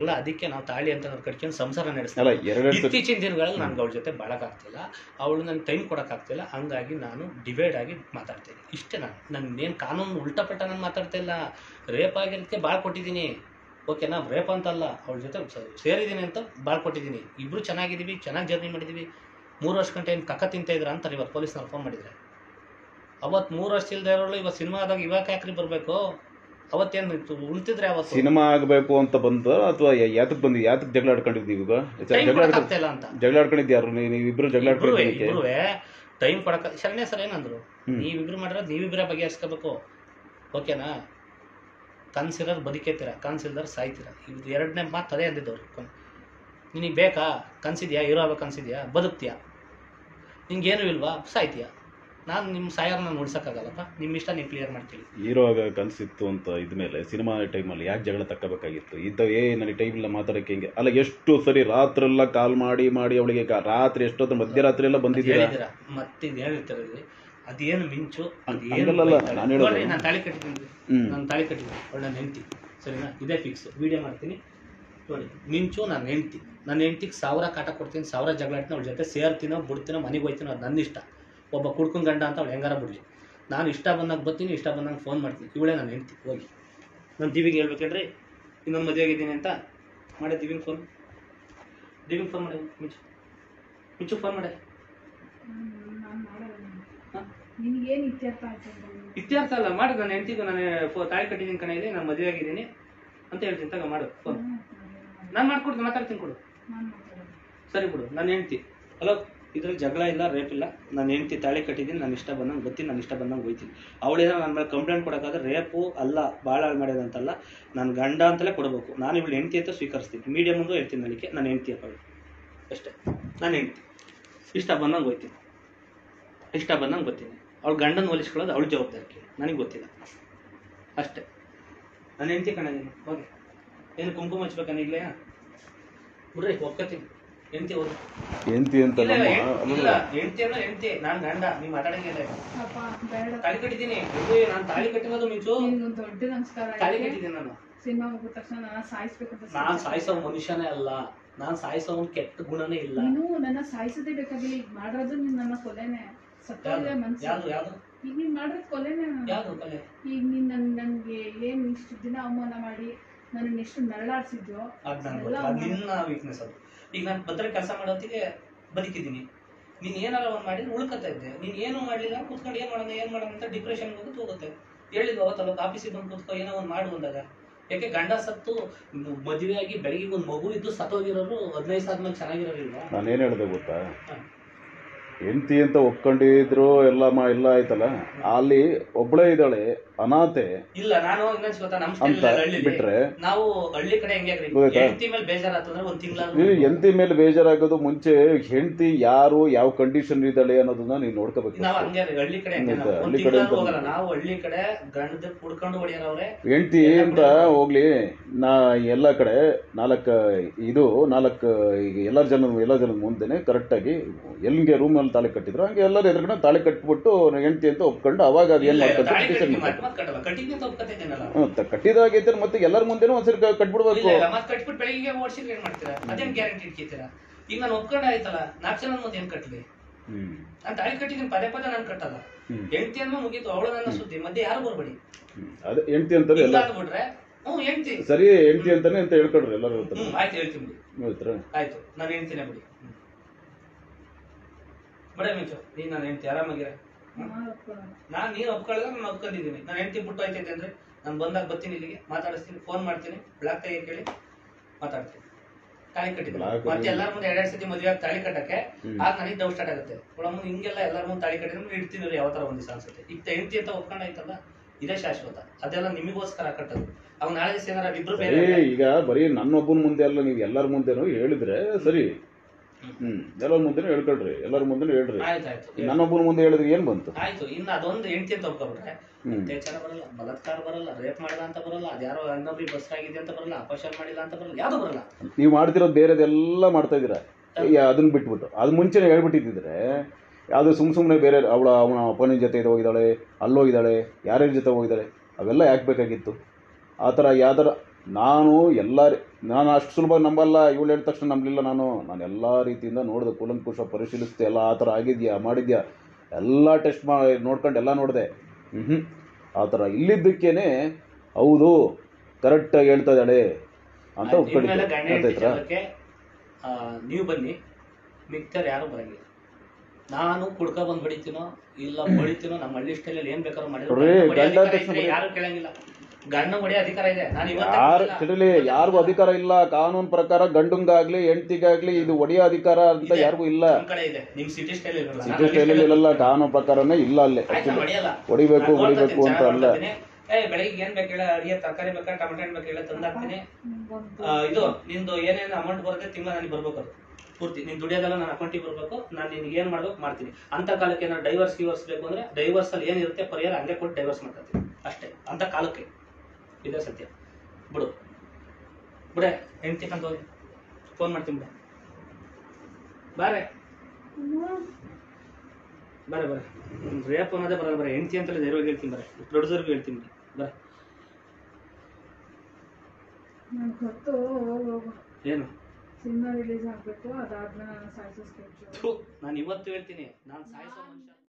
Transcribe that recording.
ಅಲ್ಲ ಅದಕ್ಕೆ ನಾವು ತಾಳಿ ಅಂತ ಕಟ್ಕೊಂಡು ಸಂಸಾರ ನಡೆಸ್ತೀವಿ. ಇತ್ತೀಚಿನ ದಿನಗಳಲ್ಲಿ ನನಗೆ ಅವಳ ಜೊತೆ ಬಾಳಕ್ಕಾಗ್ತಿಲ್ಲ, ಅವಳು ನನಗೆ ಟೈಮ್ ಕೊಡೋಕ್ಕಾಗ್ತಿಲ್ಲ. ಹಂಗಾಗಿ ನಾನು ಡಿವೈಡ್ ಆಗಿ ಮಾತಾಡ್ತೀನಿ ಇಷ್ಟೇ. ನನ್ನೇನು ಕಾನೂನು ಉಲ್ಟಪಟ್ಟ ನಾನು ಮಾತಾಡ್ತಾ ಇಲ್ಲ. ರೇಪ್ ಆಗಿರೋದಕ್ಕೆ ಭಾಳ ಕೊಟ್ಟಿದ್ದೀನಿ, ಓಕೆನಾ? ರೇಪ್ ಅಂತಲ್ಲ, ಅವಳ ಜೊತೆ ಸೇರಿದ್ದೀನಿ ಅಂತ ಭಾಳ ಕೊಟ್ಟಿದ್ದೀನಿ. ಇಬ್ಬರು ಚೆನ್ನಾಗಿದ್ದೀವಿ, ಚೆನ್ನಾಗಿ ಜರ್ನಿ ಮಾಡಿದ್ದೀವಿ. 3 ವರ್ಷ ಗಂಟೆ ಏನು ಕಕ್ಕ ತಿಂತ ಇದ್ರ ಅಂತಾರೆ ಇವತ್ತು ಪೊಲೀಸ್ನವ್ರು ಫೋನ್ ಮಾಡಿದರೆ. ಅವತ್ತು 3 ವರ್ಷ ಇಲ್ಲದೆ ಇರೋಳು ಇವತ್ತು ಸಿನಿಮಾದಾಗ ಇವಾಗ ಯಾಕ್ರಿ ಬರಬೇಕು? ಅವತ್ತೇನು ಉಳ್ತಿದ್ರೆ ಅವತ್ತು ಸಿನಿಮಾ ಆಗಬೇಕು ಅಂತ ಬಂದ ಅಥವಾ ಯಾತಕ್ಕೆ ಬಂದಿ? ಯಾತಕ್ಕೆ ಜಗಳ ಆಡ್ಕೊಂಡಿದ್ದೀವಿ? ಈಗ ಜಗಳ ಆಡ್ಕೊಂಡಿದ್ದು ಯಾರು? ನೀವಿಬ್ರು ಜಗಳ ಆಡ್ಕೊಂಡಿದ್ದೀವಿ. ಟೈಮ್ ಕೊಡಕ ಶರಣ್ಯ ಸರ್ ಏನಂದ್ರು, ನೀವಿಬ್ರು ಮಾಡಿರೋದು ನೀವಿಬ್ರೇ ಬಗೆಹರಿಸ್ಕೋಬೇಕು, ಓಕೆನಾ? ಕನ್ಸಿರೋರು ಬದುಕೇತೀರ, ಕನ್ಸಿಲ್ದಾರ ಸಾಯ್ತೀರ. ಇದು ಎರಡನೇ ಮಾತು ಅದೇ ಅಂದಿದ್ದವ್ರು. ನಿನಗೆ ಬೇಕಾ? ಕನ್ಸಿದ್ಯಾ? ಹೀರೋ ಆಗ್ಬೇಕು ಕನ್ಸಿದ್ಯಾ? ಬದುಕ್ತೀಯಾ? ನಿಂಗೇನು ಇಲ್ವಾ? ಸಾಯ್ತೀಯಾ? ನಾನು ನಿಮ್ಮ ಸಾಯರ್ನ ಉಳ್ಸೋಕ್ಕಾಗಲ್ಲಪ್ಪ. ನಿಮ್ಮ ಇಷ್ಟ ನೀವು ಕ್ಲಿಯರ್ ಮಾಡ್ತೀವಿ. ಹೀರೋ ಆಗ ಕನಸಿತ್ತು ಅಂತ ಇದ್ಮೇಲೆ ಸಿನಿಮಾ ಟೈಮಲ್ಲಿ ಯಾಕೆ ಜಗಳ ತಕ್ಕಬೇಕಾಗಿತ್ತು? ನನಗೆ ಟೈಮಿಲ್ಲ ಮಾತಾಡೋಕ್ಕೆ ಹಿಂಗೆ ಅಲ್ಲ. ಎಷ್ಟು ಸರಿ ರಾತ್ರೆಲ್ಲ ಕಾಲ್ ಮಾಡಿ ಅವಳಿಗೆ ರಾತ್ರಿ ಎಷ್ಟೊತ್ತು ಮಧ್ಯರಾತ್ರಿ ಎಲ್ಲ ಬಂದಿದ್ದೀರಾ? ಮತ್ತೆ ಹೇಳಿರ್ತಾರೆ ಅದೇನು ಮಿಂಚು, ನಾನು ತಾಳಿ ಕಟ್ಟಿದ್ದೀನಿ, ನಾನು ತಾಳಿ ಕಟ್ಟಿದ್ದೀನಿ, ಅವಳು ನನ್ನ ಹೆಂಡ್ತಿ, ಸರಿನಾ? ಇದೇ ಫಿಕ್ಸ್. ವಿಡಿಯೋ ಮಾಡ್ತೀನಿ ನೋಡಿ. ಮಿಂಚು ನನ್ನ ಹೆಂಡ್ತಿ, ನನ್ನ ಹೆಂಡ್ತಿಗೆ 1000 ಕಾಟ ಕೊಡ್ತೀನಿ, 1000 ಜಗಳ ಆಡ್ತೀನಿ, ಅವಳ ಜೊತೆ ಸೇರ್ತೀನೋ ಬಿಡ್ತೀನೋ, ಮನೆಗೆ ಹೋಗ್ತೀನೋ, ಅದು ನನ್ನ ಇಷ್ಟ. ಒಬ್ಬ ಕುಡ್ಕೊಂಡು ಗಂಡ ಅಂತ ಅವಳು ಹೆಂಗಾರ ಬಿಡಲಿ. ನಾನು ಇಷ್ಟ ಬಂದಾಗ ಬರ್ತೀನಿ, ಇಷ್ಟ ಬಂದಾಗ ಫೋನ್ ಮಾಡ್ತೀನಿ. ಇವಳೇ ನಾನು ಹೇಳ್ತೀನಿ. ಹೋಗಿ ನಾನು ದಿವಿಗೆ ಹೇಳ್ಬೇಕೇಳ್ರಿ ಇನ್ನೊಂದು ಮದುವೆ ಆಗಿದ್ದೀನಿ ಅಂತ ಮಾಡಿ ದಿವಿಗೆ ಫೋನ್ ಮಾಡಿ. ಮಿಂಚು ಫೋನ್ ಮಾಡಿ. ಇತ್ಯರ್ಥ ಅಲ್ಲ, ಮಾಡಿ. ನಾನು ಹೆಂಡ್ತಿಗೂ ನಾನು ತಾಳಿ ಕಟ್ಟಿದ್ದೀನಿ ಕಣ ಇದೆ, ನಾನು ಮದುವೆ ಆಗಿದ್ದೀನಿ ಅಂತ ಹೇಳ್ತೀನಿ. ತಗ ಮಾಡು ಫೋನ್. ನಾನು ಮಾಡ್ಕೊಡ್ತೀನಿ, ಮಾತಾಡ್ತೀನಿ, ಕೊಡು. ಸರಿ ಬಿಡು. ನಾನು ಹೆಂಡ್ತಿ. ಹಲೋ, ಇದ್ರಲ್ಲಿ ಜಗಳ ಇಲ್ಲ, ರೇಪ್ ಇಲ್ಲ. ನಾನು ಹೆಂಡ್ತಿ ತಾಳಿ ಕಟ್ಟಿದ್ದೀನಿ, ನಾನು ಇಷ್ಟ ಬಂದಂಗೆ ಬರ್ತೀನಿ, ನಾನು ಇಷ್ಟ ಬಂದಂಗೆ ಹೋಗ್ತೀನಿ. ಅವಳೇನೋ ನನ್ನ ಮೇಲೆ ಕಂಪ್ಲೇಂಟ್ ಕೊಡೋಕ್ಕಾದ್ರೆ ರೇಪು ಅಲ್ಲ, ಭಾಳ ಹಾಳು ಮಾಡೋದಂತಲ್ಲ, ನಾನು ಗಂಡ ಅಂತಲೇ ಕೊಡಬೇಕು. ನಾನು ಇವಳು ಹೆಂಡ್ತಿ ಅಂತ ಸ್ವೀಕರಿಸ್ತೀನಿ. ಮೀಡಿಯಾ ಮುಂದೆ ಹೇಳ್ತೀನಿ, ನನಗೆ ನಾನು ಹೆಂಡ್ತಿ ಅಪ್ಪ ಅಷ್ಟೇ. ನಾನು ಹೆಂಡ್ತಿ ಇಷ್ಟ ಬಂದಂಗೆ ಹೋಗ್ತೀನಿ, ಇಷ್ಟ ಬಂದಂಗೆ ಬರ್ತೀನಿ. ಅವಳು ಗಂಡನ ಹೋಲಿಸ್ಕೊಳ್ಳೋದು ಅವಳ ಜವಾಬ್ದಾರಿ, ನನಗೆ ಗೊತ್ತಿಲ್ಲ ಅಷ್ಟೇ. ನಾನು ಹೆಂಡ್ತಿ ಕಣದೀನಿ. ಹೋಗಿ ಏನು ಕುಂಕುಮ ಹಚ್ಬೇಕನ್ನ ಈಗಲೇ ಬಿಡ್ರಿ, ಒಪ್ಕೋತೀನಿ. ಹೆಂಡ್ತಿ ಹೋಗಿ ಹೆಂಡ್ತಿ ಅಂತ ಹೆಂಡ್ತಿ ಅಲ್ಲ, ಹೆಂಡ್ತಿ. ನಾನು ಗಂಡ, ನೀವು ಮಾತಾಡಂಗಿಲ್ಲ. ತಾಳಿ ಕಟ್ಟಿದ್ದೀನಿ, ನಾನು ತಾಳಿ ಕಟ್ಟಿರೋದು ಮಿಂಚು. ತಾಳಿ ಕಟ್ಟಿದ್ದೀನಿ ನಾನು. ನಾನು ಸಾಯಿಸೋ ಮನುಷ್ಯನೇ ಅಲ್ಲ, ನಾನು ಸಾಯಿಸೋ ಒಂದು ಕೆಟ್ಟ ಗುಣನೇ ಇಲ್ಲ. ನನ್ನ ಸಾಯಿಸದೇ ಬೇಕಾಗಿಲ್ಲ, ಈಗ ಮಾಡಿರೋದು ನನ್ನ ಕೊಲೆನೆ. ಯಾವ್ದು ಈಗ ನೀನ್ ಮಾಡಿರೋದು ಕೊಲೆನೆ. ಯಾವ್ದು ಕೊಲೆ? ಈಗ ನೀನ್ ನನ್ಗೆ ಏನ್ ಇಷ್ಟು ದಿನ ಅವಮಾನ ಮಾಡಿ ನನ್ನ ಎಷ್ಟು ನರಳಾಡ್ಸಿದ್ಯೋ ನಿನ್ನ ವೀಕ್ನೆಸ್ ಅದು. ಈಗ ನಾನು ಭದ್ರ ಕೆಲಸ ಮಾಡೋತ್ತಿಗೆ ಬದುಕಿದ್ದೀನಿ. ನೀನ್ ಏನಾರ ಒಂದು ಮಾಡಿದ್ರೆ ಉಳ್ಕತ್ತಾ ಇದ್ದೆ. ನೀನ್ ಏನು ಮಾಡ್ಲಿಲ್ಲ, ಕುತ್ಕೊಂಡು ಏನ್ ಮಾಡೋಣ ಅಂತ ಡಿಪ್ರೆಷನ್ ಹೋಗುತ್ತೆ. ಹೇಳಿದ್ವು ಅವತ್ತಲ್ಲ, ಆಫೀಸಿಗೆ ಬಂದು ಕುತ್ಕೊ ಏನೋ ಒಂದು ಮಾಡು ಅಂದಾಗ. ಯಾಕೆ ಗಂಡ ಸತ್ತು ಮದುವೆ ಆಗಿ ಬೆಳಗ್ಗೆ ಒಂದು ಮಗು ಇದ್ದು ಸತ್ತೋಗಿರೋರು 15 ಸಾಲ ಮೇಲೆ ಚೆನ್ನಾಗಿರೋರಿಲ್ವಾ? ನಾನೇನು ಹೇಳಿದೆ ಗೊತ್ತಾ? ಹೆಂಡ್ತಿ ಅಂತ ಒಪ್ಕೊಂಡಿದ್ರು ಎಲ್ಲ ಆಯ್ತಲ್ಲ, ಅಲ್ಲಿ ಒಬ್ಬಳೇ ಇದ್ದಾಳೆ, ಅನಾಥೆ. ಇಲ್ಲ, ನಾನು ಬಿಟ್ರೆ ನಾವು ಹಳ್ಳಿ ಕಡೆ ಹೆಂಡ್ತಿ ಮೇಲೆ ಬೇಜಾರಾತಂದ್ರೆ ಒಂದು ತಿಂಗಳ ಹೆಂಡ್ತಿ ಮೇಲೆ ಬೇಜಾರಾಗೋದು ಮುಂಚೆ ಹೆಂಡ್ತಿ ಯಾರು, ಯಾವ ಕಂಡೀಷನ್ ಇದ್ದಾಳೆ ಅನ್ನೋದನ್ನ ನೀವು ನೋಡ್ಕೋಬೇಕು. ನಾವು ಹಂಗೆ ಹಳ್ಳಿ ಕಡೆ ಹೋಗಲ್ಲ, ನಾವು ಹಳ್ಳಿ ಕಡೆ ಗಂಡದ ಕುಡ್ಕೊಂಡು ಹೊಡಿಯೋರವ್ರೆ. ಹೆಂಡ್ತಿ ಅಂತ ಹೋಗ್ಲಿ, ಎಲ್ಲ ಕಡೆ 4 ಈಗ ಎಲ್ಲರ ಜನದ ಮುಂದೆನೆ ಕರೆಕ್ಟಾಗಿ ಎಲ್ಲಿಗೆ ರೂಮಲ್ಲಿ ತಾಳಿ ಕಟ್ಟಿದ್ರು ಹಂಗೆ ಎಲ್ಲರೂ ಎದುರುಗಡೆ ತಾಳಿ ಕಟ್ಬಿಟ್ಟು ಹೆಂಡ್ತಿ ಅಂತ ಒಪ್ಕೊಂಡು ಅವಾಗ ಅದು ಏನ್ ಕಟ್ಟಿದಾಗೈತೆ ಮತ್ತೆ ಎಲ್ಲರ ಮುಂದೆನೂ ಒಂದ್ಸರಿ ಕಟ್ಬಿಡ್ಬೇಕು. ಈಗ ನಾನು ಒಪ್ಕೊಂಡ ಆಯ್ತಲ್ಲ, 4 ಜನ ಮುಂದೆ ಏನ್ ಕಟ್ಲಿ? ನಾನು ತಾಳಿ ಕಟ್ಟಿದ್ದೀನಿ, ಪದೇ ನಾನು ಕಟ್ಟಲ್ಲ. ಹೆಂಡ್ತಿ ಅನ್ನೋ ಮುಗೀತು, ಅವಳು ನನ್ನ ಸುದ್ದಿ, ಮಧ್ಯೆ ಯಾರು ಬರ್ಬೇಡಿ. ಅದೇ ಹೆಂಡ್ತಿ ಅಂತಾರೆ ಎಲ್ಲ ಬಿಟ್ರೆ ಹೆಂಡ್ತಿ ಸರಿ, ಹೆಂಡ್ತಿ ಅಂತಾನೆ ಅಂತ ಹೇಳ್ಕೊಡ್ರಿ ಎಲ್ಲರೂ. ಆಯ್ತು, ಹೇಳ್ತೀನಿ ಬಿಡಿ. ಆಯ್ತು, ನಾನು ಹೆಂಡ್ತಿನೇ ಬಿಡಿ. ಬಡೇ ಮಿಂಚು, ನೀನ್ ನಾನು ಹೆಂಡ್ತಿ ಆರಾಮಾಗಿರ. ನೀನ್ ಒಪ್ಕೊಳ್ಳೋದ ನಾನು ಒಪ್ಕೊಂಡಿದ್ದೀನಿ. ನಾನು ಹೆಂಡ್ತಿ ಬಿಟ್ಟು ಆಯ್ತೈತೆ ಅಂದ್ರೆ ನಾನು ಬಂದಾಗ ಬರ್ತೀನಿ, ಇಲ್ಲಿಗೆ ಮಾತಾಡಿಸ್ತೀನಿ, ಫೋನ್ ಮಾಡ್ತೀನಿ, ಬ್ಲಾಕ್ ತೆಗೆ ಕೇಳಿ ಮಾತಾಡ್ತೀನಿ. ತಾಳಿ ಕಟ್ಟಿದ್ದೀನಿ ಮತ್ತೆ ಎಲ್ಲರ ಮುಂದೆ 2 ಸತಿ ಮದುವೆ ತಾಳಿ ಕಟ್ಟಕ್ಕೆ ಆಗ ನನಗೆ ಡೌಟ್ ಸ್ಟಾರ್ಟ್ ಆಗುತ್ತೆ. ಒಳಮು ಹಿಂಗೆಲ್ಲ ಎಲ್ಲರ ಮುಂದೆ ತಾಳಿ ಕಟ್ಟಿದ್ರೆ ಇಡ್ತೀನಿ ಯಾವ ತರ ಒಂದ್ ದಿವಸ ಅನ್ಸುತ್ತೆ. ಈಗ ಹೆಂಡ್ತಿ ಅಂತ ಒಪ್ಕೊಂಡಾಯ್ತಲ್ಲ, ಇದೇ ಶಾಶ್ವತ. ಅದೆಲ್ಲ ನಿಮಗೋಸ್ಕರ ಕಟ್ಟೋದು. ಅವ್ ನಾಳೆ ದಿವಸ ಏನಾರ ಇಬ್ರು ಬೇರೆ. ಈಗ ಬರೀ ನನ್ನೊಬ್ಬನ ಮುಂದೆ ಅಲ್ಲ, ನೀವು ಎಲ್ಲರ ಮುಂದೆನೂ ಹೇಳಿದ್ರೆ ಸರಿ. ಎಲ್ಲರ ಮುಂದೆನೂ ಹೇಳ್ಕೊಳ್ರಿ, ಎಲ್ಲರ ಮುಂದೆನೂ ಹೇಳ್ರಿ. ಆಯ್ತಾಯ್ತು, ನನ್ನೊಬ್ಬನ ಮುಂದೆ ಹೇಳಿದ್ರೆ ಏನ್ ಬಂತು? ಆಯ್ತು. ಇನ್ನು ಅದೊಂದು ಹೆಂಡ್ತಿ ಅಂತ ಒಪ್ಕೊಬಿಟ್ರೆ ಅತ್ಯಾಚಾರ ಬರಲ್ಲ, ಬಲಾತ್ಕಾರ ಬರಲ್ಲ, ರೇಪ್ ಮಾಡಿದ ಅಂತ ಬರಲ್ಲ, ಅದ್ಯಾರೋ ಇನ್ನೊಬ್ರಿಗೆ ಬಸ್ ಆಗಿದೆ ಅಂತ ಬರಲ್ಲ, ಅಪಚಾರ ಮಾಡಿಲ್ಲ ಅಂತ ಬರಲ್ಲ, ಯಾವ್ದು ಬರಲ್ಲ. ನೀವು ಮಾಡ್ತಿರೋದು ಬೇರೆದೆಲ್ಲ ಮಾಡ್ತಾ ಇದೀರಾ, ಅದನ್ನ ಬಿಟ್ಬಿಟ್ಟು. ಅದು ಮುಂಚೆನೆ ಹೇಳ್ಬಿಟ್ಟಿದ್ರೆ ಯಾವುದು ಸುಮ್ಮನೆ ಬೇರೆ ಅವನ ಅಪ್ಪನ ಜೊತೆ ಹೋಗಿದ್ದಾಳೆ, ಅಲ್ಲೋಗಿದ್ದಾಳೆ, ಯಾರ್ಯಾರ ಜೊತೆ ಹೋಗಿದ್ದಾಳೆ, ಅವೆಲ್ಲ ಯಾಕೆ ಬೇಕಾಗಿತ್ತು? ಆ ಥರ ಯಾವ್ದಾರ ನಾನು ಅಷ್ಟು ಸುಲಭವಾಗಿ ನಂಬಲ್ಲ. ಇವಳು ಹೇಳಿದ ತಕ್ಷಣ ನಂಬಲಿಲ್ಲ. ನಾನು ಎಲ್ಲ ರೀತಿಯಿಂದ ನೋಡಿದೆ, ಕೂಲಂಕುಷ ಪರಿಶೀಲಿಸ್ದೆ. ಎಲ್ಲ ಆ ಥರ ಆಗಿದೆಯಾ, ಮಾಡಿದ್ಯಾ, ಎಲ್ಲ ಟೆಸ್ಟ್ ನೋಡ್ಕೊಂಡು ಎಲ್ಲ ನೋಡಿದೆ. ಆ ಥರ ಇಲ್ಲಿದ್ದಕ್ಕೇನೆ ಹೌದು ಕರೆಕ್ಟಾಗಿ ಹೇಳ್ತಾ ಇದ್ದಾಳೆ ಅಂತ ಒಪ್ಕೊಂಡಿದ್ದೆ. ನೀವು ಬನ್ನಿ, ಮಿಕ್ತರ್ ಯಾರು ಬರಂಗಿಲ್ಲ. ನಾನು ಕುಡ್ಕ ಬಂದು ಬಡಿತೀನೋ ಇಲ್ಲ ಬಡಿತೀನೋ, ನಮ್ಮ ಹಳ್ಳಿ ಸ್ಟೈಲಲ್ಲಿ ಏನ್ ಬೇಕಾದ್ರೂ ಮಾಡಿದ್ರೆ ಯಾರು ಕೇಳಂಗಿಲ್ಲ. ಗಂಡ ಹೊಡೆಯೋ ಅಧಿಕಾರ ಇದೆ. ಯಾರಿಗೂ ಅಧಿಕಾರ ಇಲ್ಲ. ಕಾನೂನು ಪ್ರಕಾರ ಗಂಡಂಗಾಗ್ಲಿ ಹೆಂಡತಿಗಾಗ್ಲಿ ಇದು ಹೊಡೆಯೋ ಅಧಿಕಾರ ಅಂತ ಯಾರಿಗೂ ಇಲ್ಲ. ಸಿಟಿ ಸ್ಟೈಲ್ ಇಲ್ಲ, ಕಾನೂನು ಪ್ರಕಾರನೇ ಇಲ್ಲ. ಅಲ್ಲೇ ಹೊಡಿಬೇಕು ಅಂತ ಅಲ್ಲ. ಬೆಳಿಗ್ಗೆ ಏನ್ ಬೇಕು ಹೇಳ, ಅಡಿಗೆ ತರಕಾರಿ ಬೇಕಾ, ಟೊಮೆಟೊ ಹಣ್ಣು ಬೇಕು ಹೇಳ, ತಂದಾಕ್ತೀನಿ. ಇದು ನಿಂದು ಏನೇನು ಅಮೌಂಟ್ ಬರುತ್ತೆ ತಿಂಗಳ ನನಗೆ ಬರ್ಬೇಕು, ಪೂರ್ತಿ ನೀನ್ ದುಡಿಯೋದೆಲ್ಲ ನನ್ನ ಅಕೌಂಟಿಗೆ ಬರ್ಬೇಕು. ನಾನು ನಿನ್ಗೆ ಏನ್ ಮಾಡ್ಬೇಕು ಮಾಡ್ತೀನಿ. ಅಂತ ಕಾಲಕ್ಕೆ ಏನಾದ್ರು ಡೈವರ್ಸ್ ಬೇಕು ಅಂದ್ರೆ ಡೈವರ್ಸ್ ಅಲ್ಲಿ ಏನಿರುತ್ತೆ ಪರಿಹಾರ ಹಂಗೆ ಕೊಟ್ಟು ಡೈವರ್ಸ್ ಮಾಡ್ತೀನಿ ಅಷ್ಟೇ. ಅಂತ ಕಾಲಕ್ಕೆ ಇದೇ ಸತ್ಯ. ಬಿಡೆ ಹೆಂಡ್ತಿ ಅಂತ ಹೋಗಿ ಫೋನ್ ಮಾಡ್ತೀನಿ. ಬಾರೆ ರೇಪ್ ಅನ್ನೋದೇ ಬರಲ್ಲ. ಬರ ಹೆಂಡ್ತಿ ಅಂತಲೇ ಧೈರ್ಯವಾಗಿ ಹೇಳ್ತೀನಿ. ಬರ ಪ್ರೊಡ್ಯೂಸರ್ಗೂ ಹೇಳ್ತೀನಿ. ಬರ ಏನು ಸಿನಿಮಾ ರಿಲೀಸ್ ಆಗ್ಬೇಕು, ಅದಾದ್ಮೇಲೆ ನಾನು ಸಾಯಿಸೋ ಸ್ಕೆಚ್. ನಾನು ಇವತ್ತು ಹೇಳ್ತೀನಿ, ನಾನು ಸಾಯಿಸೋ ಮನುಷ್ಯ.